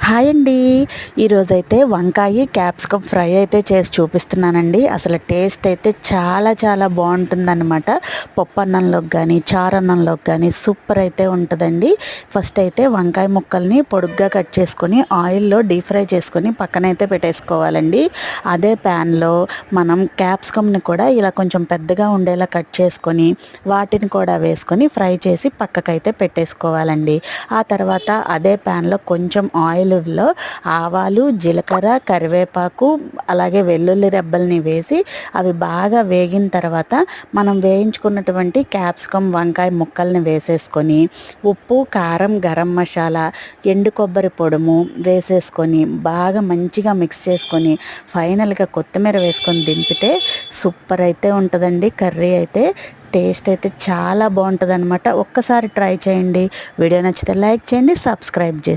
Hi అండి. ఈరోజైతే వంకాయ క్యాప్సికమ్ ఫ్రై అయితే చేసి చూపిస్తున్నానండి. అసలు టేస్ట్ అయితే చాలా చాలా బాగుంటుందన్నమాట. పప్పు అన్నంలోకి కానీ చారన్నంలోకి కానీ సూపర్ అయితే ఉంటుందండి. ఫస్ట్ అయితే వంకాయ ముక్కల్ని పొడుగ్గా కట్ చేసుకొని ఆయిల్లో డీప్ ఫ్రై చేసుకొని పక్కనైతే పెట్టేసుకోవాలండి. అదే ప్యాన్లో మనం క్యాప్సికమ్ని కూడా ఇలా కొంచెం పెద్దగా ఉండేలా కట్ చేసుకొని వాటిని కూడా వేసుకొని ఫ్రై చేసి పక్కకైతే పెట్టేసుకోవాలండి. ఆ తర్వాత అదే ప్యాన్లో కొంచెం ఆయిల్లో ఆవాలు, జీలకర్ర, కరివేపాకు అలాగే వెల్లుల్లి రెబ్బల్ని వేసి అవి బాగా వేగిన తర్వాత మనం వేయించుకున్నటువంటి క్యాప్సికమ్ వంకాయ ముక్కల్ని వేసేసుకొని ఉప్పు, కారం, గరం మసాలా, ఎండు కొబ్బరి పొడుము వేసేసుకొని బాగా మంచిగా మిక్స్ చేసుకొని ఫైనల్గా కొత్తిమీర వేసుకొని దింపితే సూపర్ అయితే ఉంటుందండి. కర్రీ అయితే టేస్ట్ అయితే చాలా బాగుంటుంది అనమాట. ఒక్కసారి ట్రై చేయండి. వీడియో నచ్చితే లైక్ చేయండి, సబ్స్క్రైబ్ చేసుకోండి.